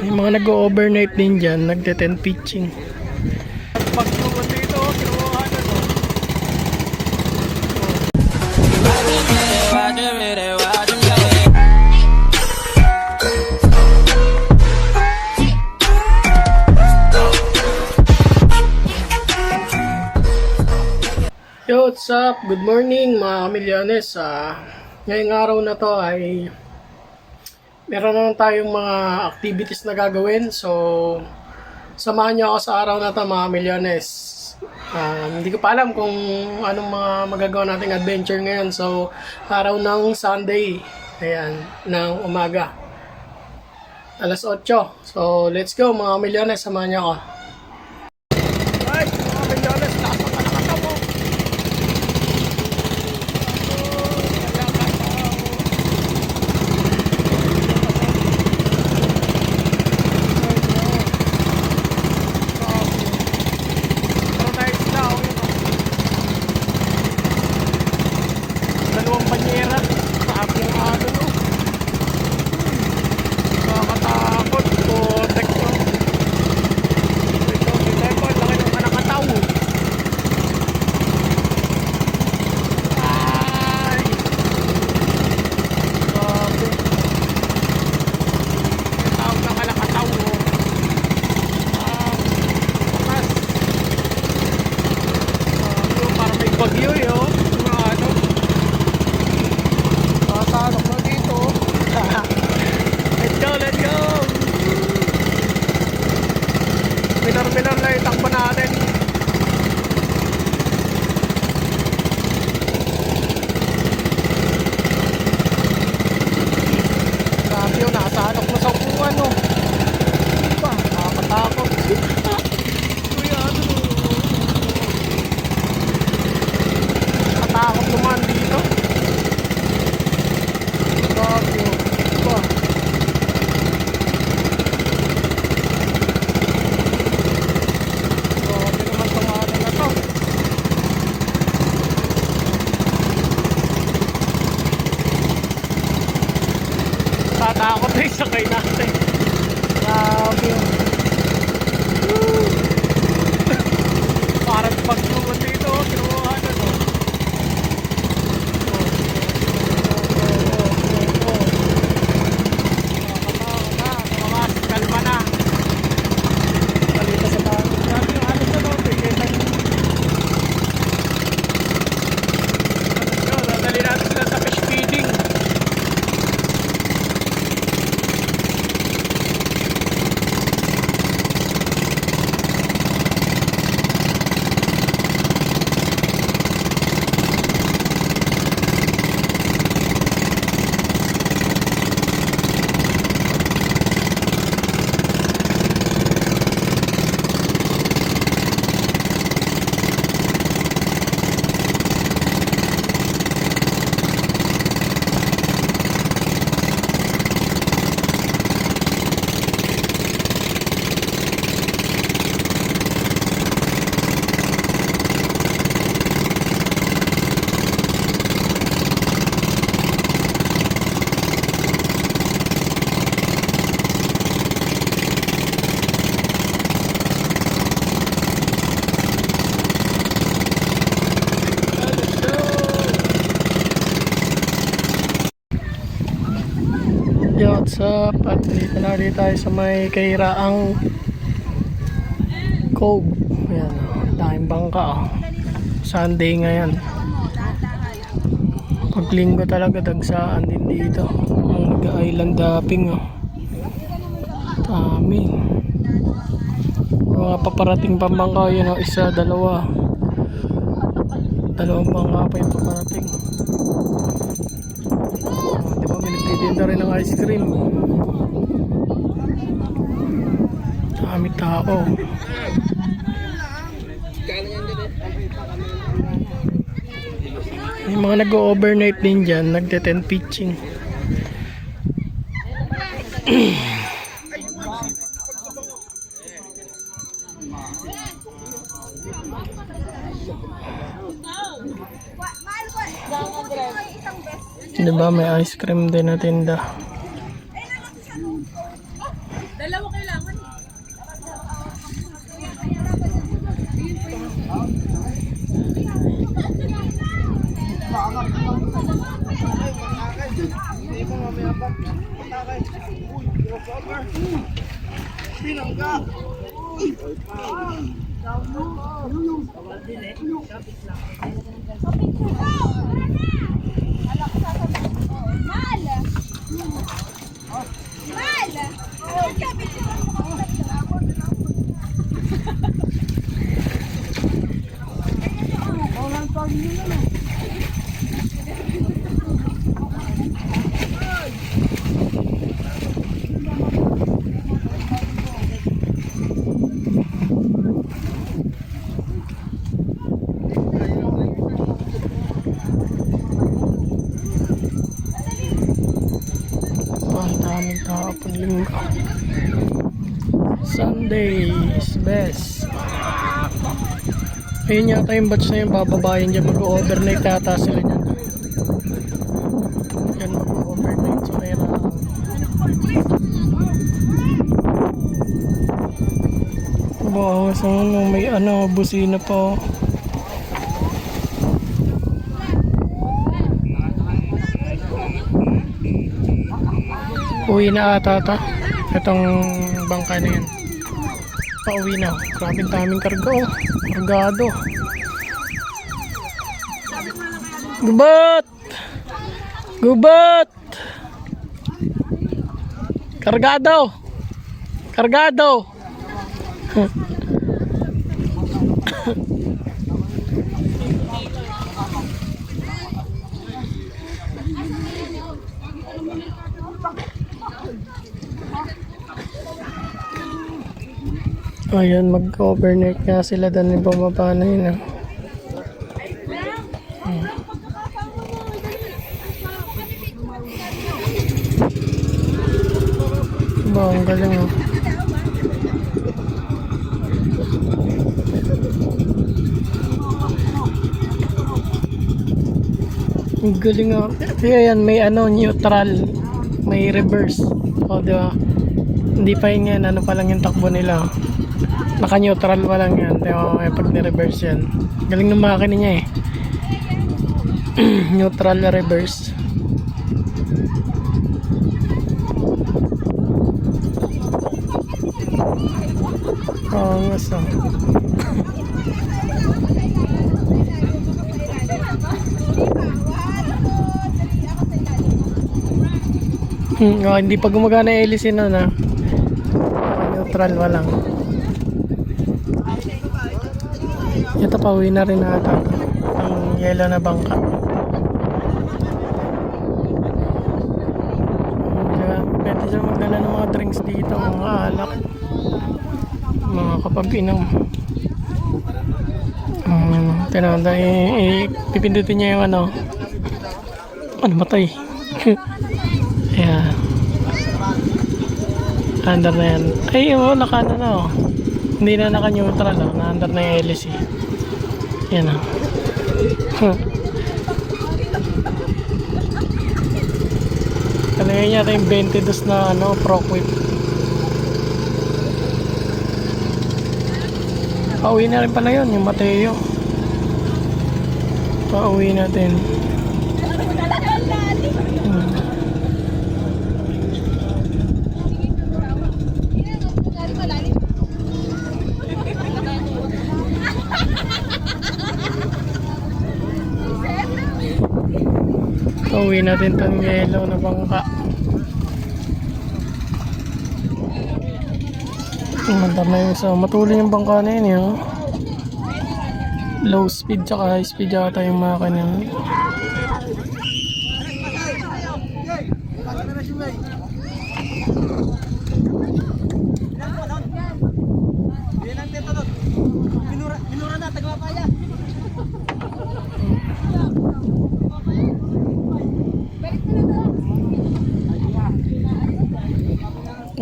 Yung mga nag-overnight din dyan, nagte-tent pitching. Pagtuwan dito, kinuha na to. Yo, what's up? Good morning mga kamilyones. Ngayong araw na to ay meron naman tayong mga activities na gagawin. So, samahan nyo ako sa araw na to mga kamilyones. Hindi ko pa alam kung anong mga magagawa nating adventure ngayon. So, araw ng Sunday. Ayan, ng umaga. Alas 8. So, let's go mga kamilyones. Samahan nyo ako. Alright, mga kamilyones. Lakas ang kalakata mo. Dalawang banyera sa aking ano no. Nakakatakot po. Tekno. Ito, si Temple. Laki ng kanakataw. Ay! Grabe. Yung tawag na kanakataw. Bukas. Parang may bagyo yun. Ano? Tatalok na dito. Let's go, let's go. Minar na yung takbo natin. Sabi yun, nakasalok na sa upuan no. Diba? Nakakatakot. Kuya, ano? Nakatakot naman dito. Grabe yun. Diba? Grabe naman itong ano na to. Tatakot na yung sakay natin. Grabe yun. Parang pagtuwan dito, kinuha na to. Kalma na. Kalita sa tayo. Grabe yung alas na daw. Kita nyo. Dadali natin sila sa fish feeding. Yo, what's up? At dito na rin tayo sa may Kairaang Cove. Ayan, daming bangka oh. Sunday ngayon. Paglinggo talaga dagsaan din dito. Ang nag-island hopping oh. Dami. Mga paparating pambangka yun oh. Isa, dalawa. Dalawang bangka pa yung paparating. Diba may nagtitinda rin ng ice cream. Dami tao. May mga nag-overnight din dyan, nagte-tent pitching. Diba may ice cream din na tinda. Dalawa kayo Ang daming tao pag linggo. Sunday is best. Ayun yata yung batch na yung bababayan dyan. Mag-overnight yata sila dyan. Yan, mag-overnight sa pera. Wow, so may ano, busina pa. Uwi na ata ata. Itong bangka na yan. Pauwi na. Grabe daming karga oh. Kargado. Gubat! Gubat! Kargado! Kargado! Ayan, mag-overnight nga sila doon, bumaba na yun. Ba, ang galing oh. Ang galing oh. Ayan, may ano, neutral, may reverse. O, diba? Hindi pa yun yan, ano pa lang yung takbo nila. Naka-neutral pa lang yan. Diba? Pag ni-reverse yan. Galing ng makina niya eh. Neutral na reverse. Oo, gusto. Hindi pa gumagana yung hélice na na. Neutral pa lang. Ito pa, uwi na rin ata ang yellow na bangka. Pwede siya magdala ng mga drinks dito, mga alak, mga kapag-inom. Tinanda, pipindutin niya yung ano matay. Yeah. Under na yan. Ay, naka ano na oh. Hindi na naka-neutral oh. Na-under na yung hélice. Yan oh. Kalagay niya yung 22 na ano, Pro-Quip. Pauwi na rin pala yun, yung Mateo. Pauwi natin. Pauwi natin itong yellow na bangka. Mandar na yung isa. Matuloy yung bangka na yun eh. Oh. Low speed tsaka high speed yata yung makina.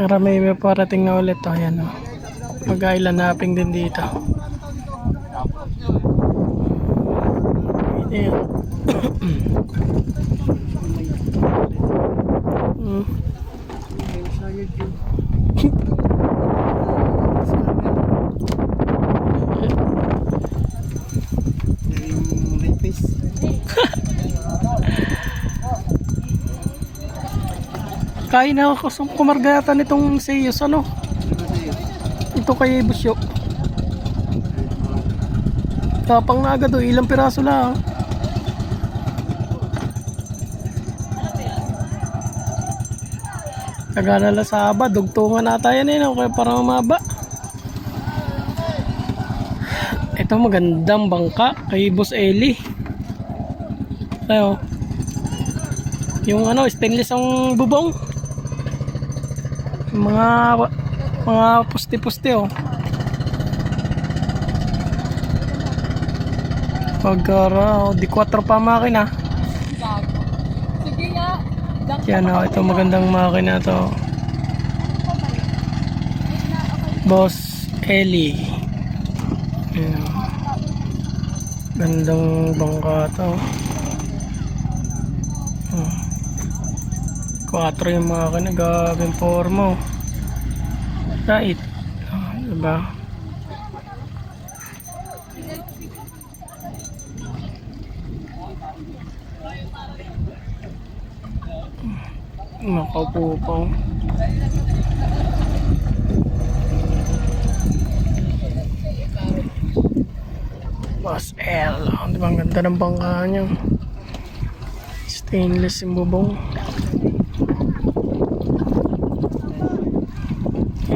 Para may parating na ulit oh, yan oh. Mag-island hopping din dito. Ayan. Kain na ako sa kumargata nitong Seyos, ano? Ito kay Busyo. Tapang na agad, ilang piraso lang. Nagalala sa aba, dugtungan nata yan no? Kaya parang maba. Ito magandang bangka kay Boss Eli. Ayo. Yung ano, stainless ang bubong. Mga puste-puste oh. Pagkara, di 4 pa makina. Sige nga. Yan oh, ito magandang makina to. Boss Eli. Yan. Gandang bangka to. 4 yung mga kanagagawin formo. Right. Diba? Nakaupo pa. Boss L. Diba ang ganda ng bangka niya. Stainless yung bubong.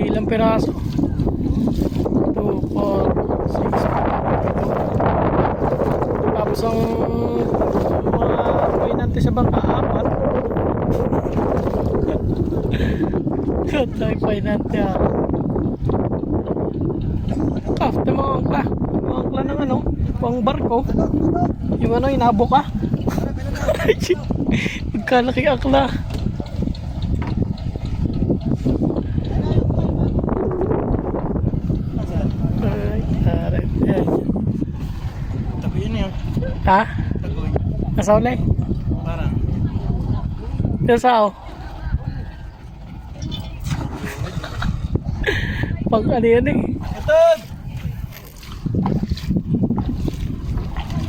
Ilang piraso? 2, 4, 6. Tapos ang mga pinante sa bangka 4. Tayo pinante ah. After mga angkla. Mga angkla ng ano? Pang barko. Yung ano, inabo ka? Magkalaki akla. Ha? Nasa ulay? Para. Nasa ako? Pag ano yan eh. Ito!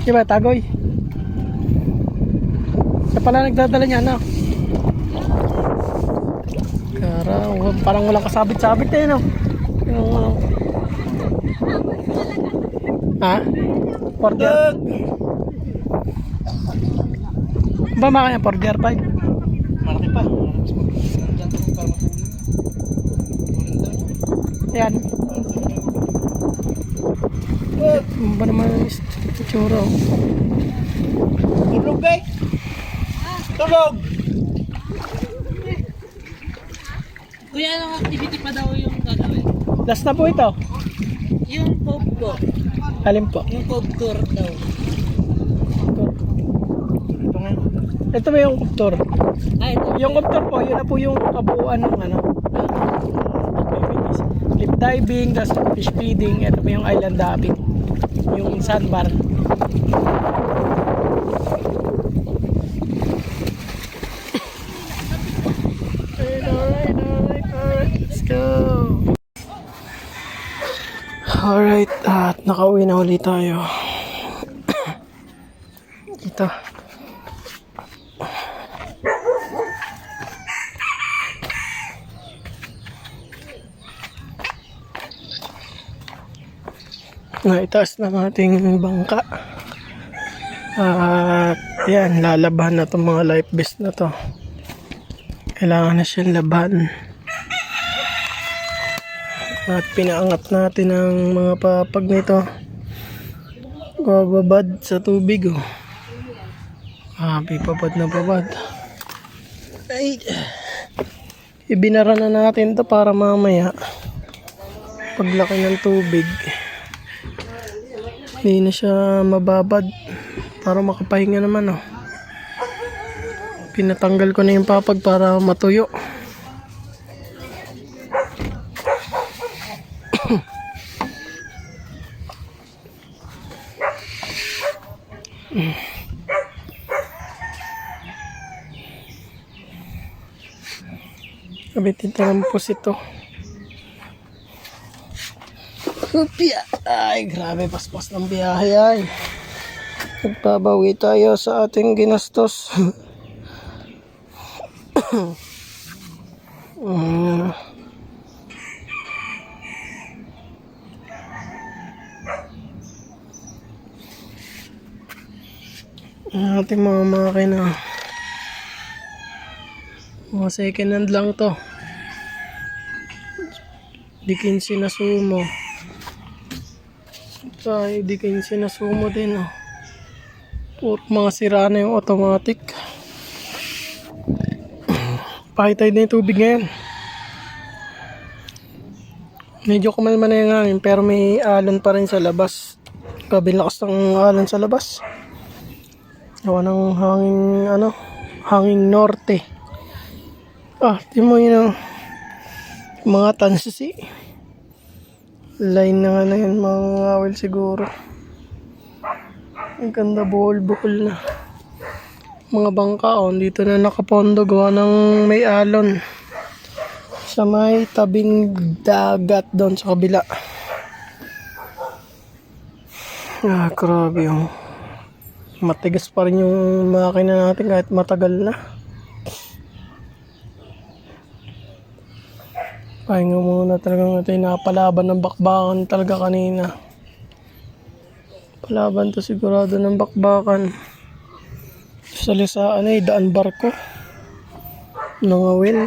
Diba, tagoy? Siya pala nagdadala niya, ano? Parang walang kasabit-sabit eh, no? Yung, ha? Porter? Ba makanya Porter 5? Malaki pa. Yan. Ba naman yung itsura? Tulog eh! Tulog! Kuya, anong activity pa daw yung gagawin? Last na po ito. Yung Cove po. Alin po? Yung Cove tour daw. Ito nga. Ito ba yung kuptor? Ito. Yung kuptor po, yun na po yung kabuuan ng ano. Cliff diving, tas fish feeding. Ito po yung island hopping. Yung sandbar. Alright. Let's go. Alright, at nakauwi na ulit tayo. Ito. Naitaas na nating bangka. At yan, lalaban na itong mga life vest na to. Kailangan na siyang laban. At pinaangat natin ang mga papag nito. Babad sa tubig oh. Babad na babad. Ay. Ibinara na natin to para mamaya paglaki ng tubig hindi na siya mababad para makapahinga naman oh. Pinatanggal ko na yung papag para matuyo. Kabitin talampos ito. Upya. Ay, grabe, paspas ng biyahe ay. Nagbabawi tayo sa ating ginastos. Mm. Ang ating mga makina. Mga second hand lang to. Di 15 na sumo. Tayo di 15 na sumo din oh. Puro mga sira na yung automatic. Pahitay na yung tubig ngayon. Medyo kumalma na yung hangin pero may alon pa rin sa labas. Grabe lakas ng alon sa labas. Gawa ng hanging hanging norte. Di mo yun mga tansisi. Line na nga na yun mga ngawil siguro. Ang ganda buhol-buhol na. Mga bangkaon dito na nakapondo gawa ng may alon. Sa may tabing dagat doon sa kabila. Grabe yung matigas pa rin yung makina natin kahit matagal na. Pahinga muna talagang natin napalaban ng bakbakan talaga kanina. Palaban to sigurado ng bakbakan. Sa lisaan ay daan barko. Nangawil.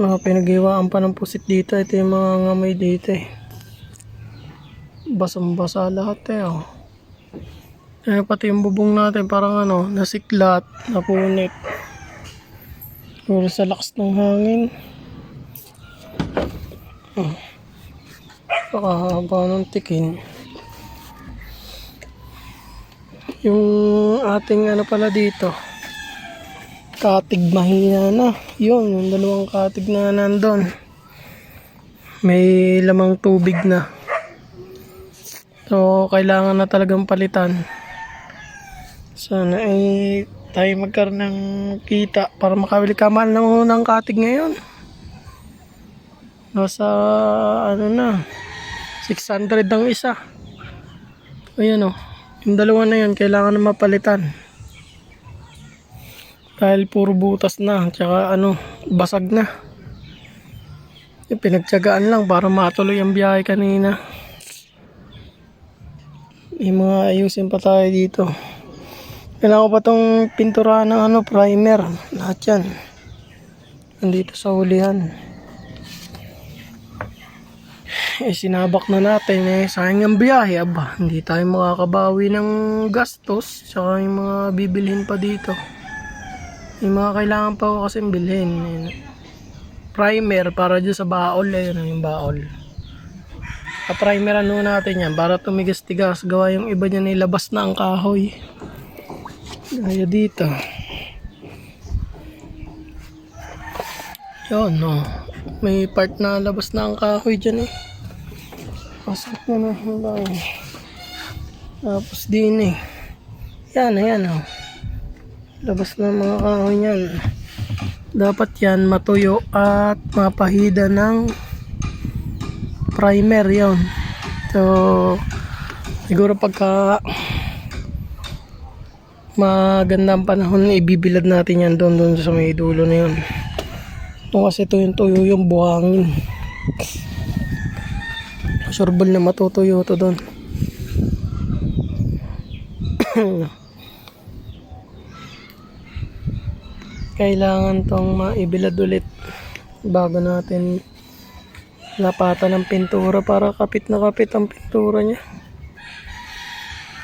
Mga pinag-iwaan pa ng pusit dito. Ito yung mga ngamay dito eh. Basang-basa lahat eh oh. Pati yung bubong natin parang nasiklat, napunit. Puro sa lakas ng hangin. Pakahaba ng tikin. Yung ating pala dito. Katig mahina na. Yun, yung dalawang katig na nandun. May lamang tubig na. So, kailangan na talagang palitan. Sana ay tayo magkaroon ng kita para makabili ka mahal ng unang katig ngayon. Nasa 600 ang isa. Ayan yung dalawa na yun kailangan na mapalitan. Dahil puro butas na, tsaka basag na. Pinagtiyagaan lang para matuloy ang biyahe kanina. Yung mga ayusin pa tayo dito. Kailangan ko pa itong pinturahan ng primer. Lahat yan. Nandito sa hulihan. Sinabak na natin sayang ang biyahe. Hindi tayo makakabawi ng gastos. Tsaka yung mga bibilhin pa dito. Yung mga kailangan pa ko kasi bilhin. Primer para dyan sa baol. Yung baol. Primeran natin yan para tumigas-tigas. Gawa yung iba niya nilabas na ang kahoy. Gaya dito. Yun may part na labas na ang kahoy dyan pasok na lang. Tapos din yan labas na mga kahoy yan. Dapat yan matuyo at mapahida ng primer yun. So siguro pagka magandang panahon ibibilad natin yan doon sa may dulo na yun. Kasi ito yung tuyo yung buhangin. Sureball na matutuyo to doon. Kailangan tong maibilad ulit bago natin lapatan ng pintura para kapit na kapit ang pintura niya.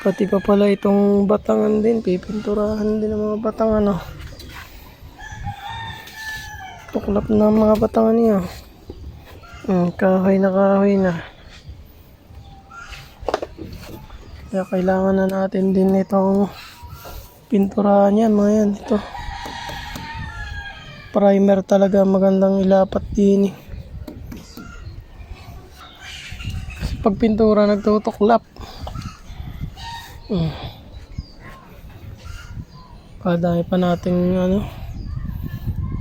Pati pa pala itong batangan din, pipinturahan din ang mga batangan tuklap na mga batangan niya. Kahoy na. Kaya kailangan na natin din itong pinturahan yan mga yan. Ito primer talaga magandang ilapat din kasi pag pintura nagtutuklap. Padami pa nating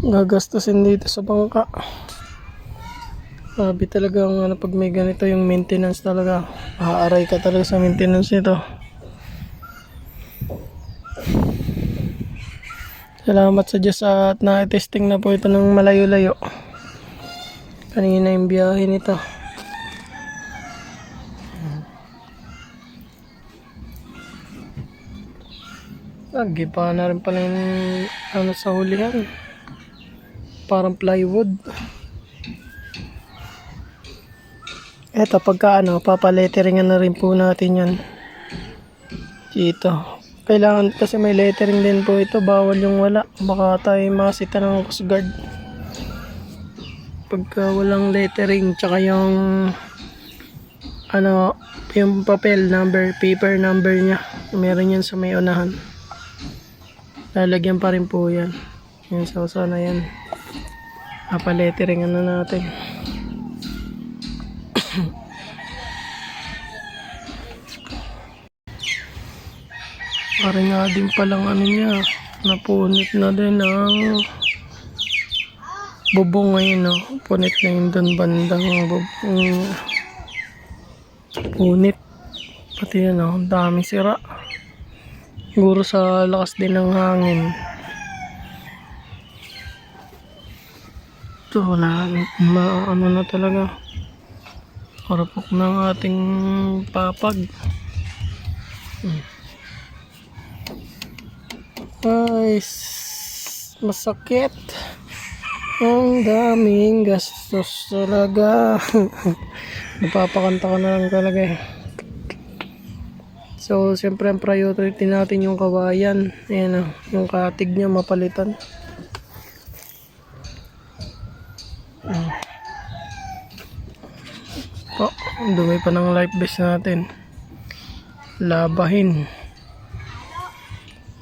gagastusin dito sa bangka. Sabi talaga pag may ganito yung maintenance talaga. Aaray ka talaga sa maintenance nito. Salamat sa Diyos at na-testing na po ito ng malayo-layo. Kanina yung biyahe nito. Lagi pa na rin pala yung ano sa hulihan. Parang plywood. Eto pagka ano, papaletteringan na rin po natin yan. Dito. Kailangan kasi may lettering din po ito. Bawal yung wala. Baka tayo makasita ng Coast Guard. Pagka walang lettering, tsaka yung ano, yung papel number, paper number niya. Meron yan sa may unahan. Lalagyan pa rin po yan. Yan sa sana yan. Papaletteringan na natin. Parang nga din palang ano niya, napunit na din ang bubong ngayon, no? Punit na yun doon bandang bubong. Punit. Pati yan, no? Ang daming sira. Siguro sa lakas din ng hangin. Ito, wala. Ano na talaga. Karapok ng ating papag. Ay, masakit. Ang daming gastos talaga. Napapakanta ka na lang talaga eh. So, siyempre ang priority natin yung kawayan. Ayan o, yung katig niya mapalitan. Oh, dumi pa ng life vest natin. Labahin.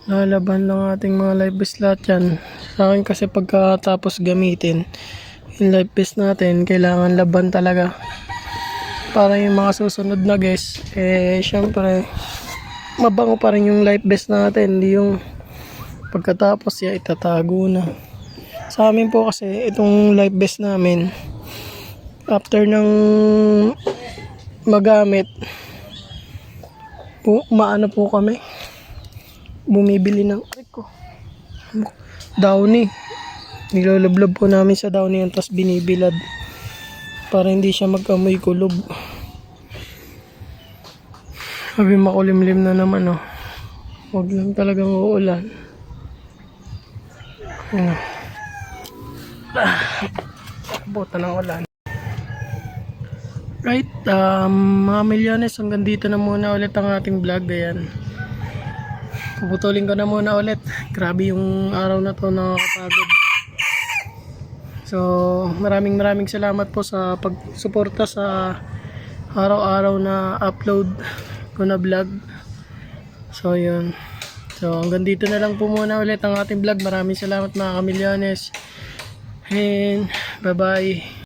Lalaban lang ating mga life vest lahat yan. Sa akin kasi pagkatapos gamitin yung life vest natin, kailangan laban talaga. Para yung mga susunod na guys, eh syempre mabango pa rin yung life vest natin. Hindi yung pagkatapos ya itatago na. Sa amin po kasi itong life vest namin, after ng magamit, maano po kami, bumibili ng downy. Niloloblob po namin sa downy yan, tapos binibilad para hindi siya mag-amoy kulob. Sabi makulimlim na naman, oh. Huwag lang talagang uulan. Buta ng ulan. Right, mga milyones, hanggang dito na muna ulit ang ating vlog. Ayan, puputulin ko na muna ulit. Grabe yung araw na to, nakakapagod. So maraming salamat po sa pagsuporta sa araw-araw na upload ko na vlog. So yun, so hanggang dito na lang po muna ulit ang ating vlog. Maraming salamat mga kamilyones, and bye bye.